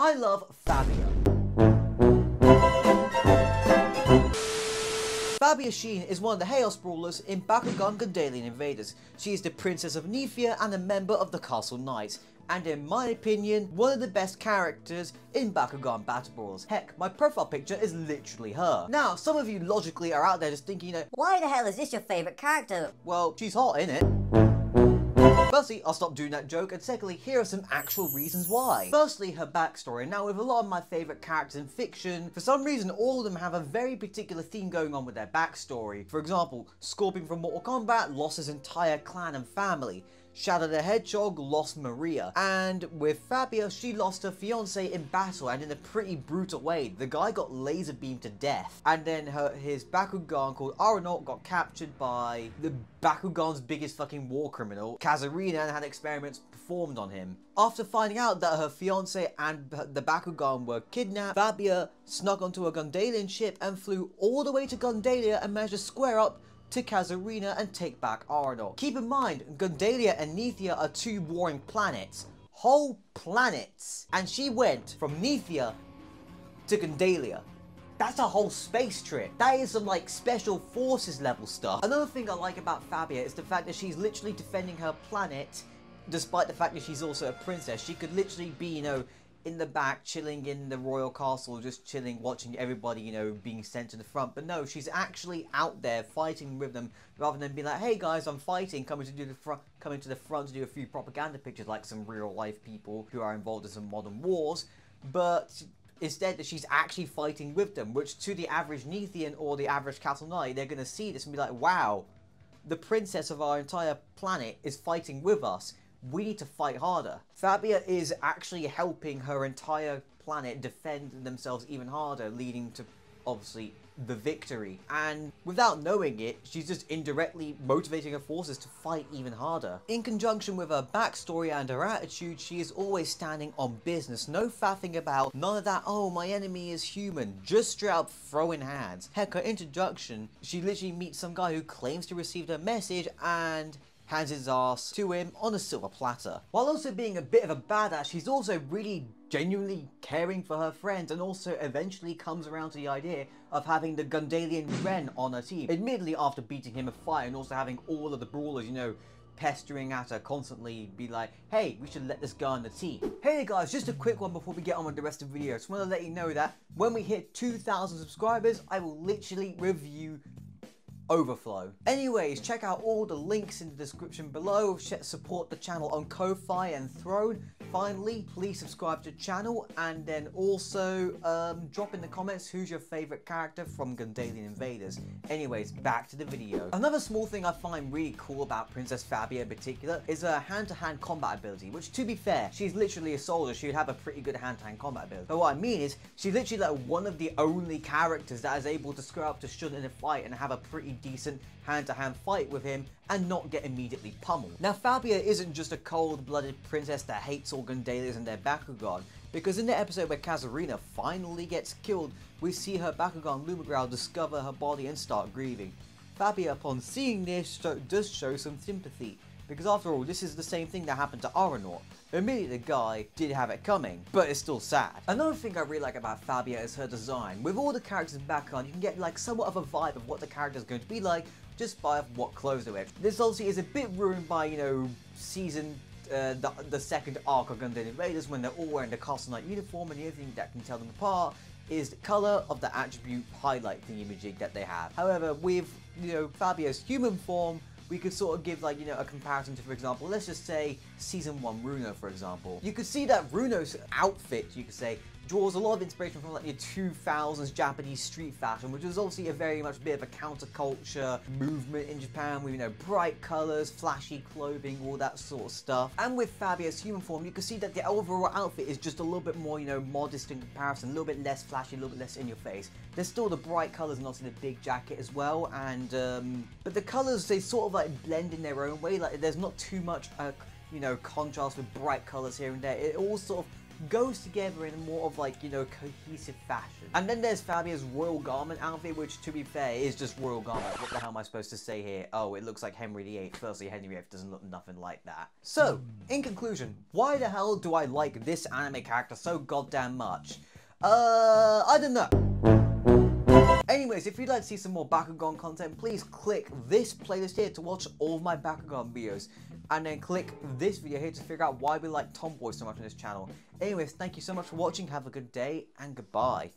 I love Fabia. Fabia Sheen is one of the Chaos Brawlers in Bakugan Gundalian Invaders. She is the Princess of Nethia and a member of the Castle Knights, and in my opinion, one of the best characters in Bakugan Battle Brawls. Heck, my profile picture is literally her. Now, some of you logically are out there just thinking, why the hell is this your favourite character? Well, she's hot, innit? Firstly, I'll stop doing that joke, and secondly, here are some actual reasons why. Firstly, her backstory. Now, with a lot of my favourite characters in fiction, for some reason all of them have a very particular theme going on with their backstory. For example, Scorpion from Mortal Kombat lost his entire clan and family. Shadow the Hedgehog lost Maria, and with Fabia, she lost her fiancé in battle, and in a pretty brutal way. The guy got laser beamed to death, and then his Bakugan called Aranaut got captured by the Bakugan's biggest fucking war criminal, Kazarina, and had experiments performed on him. After finding out that her fiancé and the Bakugan were kidnapped, Fabia snuck onto a Gundalian ship and flew all the way to Gundalia and managed to square up to Kazarina and take back Aranaut. Keep in mind, Gundalia and Nethia are two warring planets. Whole planets. And she went from Nethia to Gundalia. That's a whole space trip. That is some like special forces level stuff. Another thing I like about Fabia is the fact that she's literally defending her planet, despite the fact that she's also a princess. She could literally be, in the back, chilling in the royal castle, just chilling, watching everybody, being sent to the front. But no, she's actually out there fighting with them, rather than being like, hey guys, I'm fighting, coming to the front to do a few propaganda pictures like some real life people who are involved in some modern wars. But instead, that she's actually fighting with them, which to the average Nethian or the average Castle Knight, they're going to see this and be like, wow, the princess of our entire planet is fighting with us. We need to fight harder. Fabia is actually helping her entire planet defend themselves even harder, leading to, obviously, the victory. And without knowing it, she's just indirectly motivating her forces to fight even harder. In conjunction with her backstory and her attitude, she is always standing on business. No faffing about, none of that, oh, my enemy is human. Just straight up throwing hands. Heck, her introduction, she literally meets some guy who claims to receive her message and hands his ass to him on a silver platter. While also being a bit of a badass, she's also really genuinely caring for her friends, and also eventually comes around to the idea of having the Gundalian Ren on her team. Admittedly, after beating him a fight and also having all of the brawlers, pestering at her constantly, be like, hey, we should let this guy on the team. Hey there guys, just a quick one before we get on with the rest of the video. Just want to let you know that when we hit 2,000 subscribers, I will literally review Overflow. Anyways, check out all the links in the description below. Support the channel on Ko-Fi and Throne. Finally, please subscribe to the channel, and then also drop in the comments who's your favorite character from Gundalian Invaders. Anyways, back to the video. Another small thing I find really cool about Princess Fabia in particular is her hand-to-hand combat ability, which, to be fair, she's literally a soldier. She would have a pretty good hand-to-hand combat ability. But what I mean is, she's literally like one of the only characters that is able to square up to Shun in a fight and have a pretty decent hand-to-hand fight with him and not get immediately pummeled. Now, Fabia isn't just a cold-blooded princess that hates all Gundalians and their Bakugan, because in the episode where Kazarina finally gets killed, we see her Bakugan Lumagrowl discover her body and start grieving. Fabia, upon seeing this, does show some sympathy, because after all, this is the same thing that happened to Aranaut. Admittedly, the guy did have it coming, but it's still sad. Another thing I really like about Fabia is her design. With all the characters in Bakugan, you can get like somewhat of a vibe of what the character is going to be like just by what clothes they wear. This obviously is a bit ruined by, the second arc of Gundalian Invaders, when they're all wearing the Castle Knight uniform, and the only thing that can tell them apart is the colour of the attribute highlight thingamajig that they have. However, with, Fabia's human form, we could sort of give, a comparison to, for example, let's just say Season 1 Runo, for example. You could see that Runo's outfit, you could say, draws a lot of inspiration from, your 2000s Japanese street fashion, which is obviously a very much bit of a counterculture movement in Japan with, bright colours, flashy clothing, all that sort of stuff. And with Fabia's human form, you can see that the overall outfit is just a little bit more, modest in comparison, a little bit less flashy, a little bit less in your face. There's still the bright colours and obviously the big jacket as well, and, but the colours, they sort of, blend in their own way. There's not too much, contrast with bright colours here and there. It all sort of goes together in a more of like, you know, cohesive fashion. And then there's Fabia's royal garment outfit, which to be fair is just royal garment. What the hell am I supposed to say here? Oh, it looks like Henry VIII. Firstly, Henry VIII doesn't look nothing like that. So, in conclusion, why the hell do I like this anime character so goddamn much? I don't know. Anyways, if you'd like to see some more Bakugan content, please click this playlist here to watch all of my Bakugan videos. And then click this video here to figure out why we like tomboys so much on this channel. Anyways, thank you so much for watching, have a good day, and goodbye.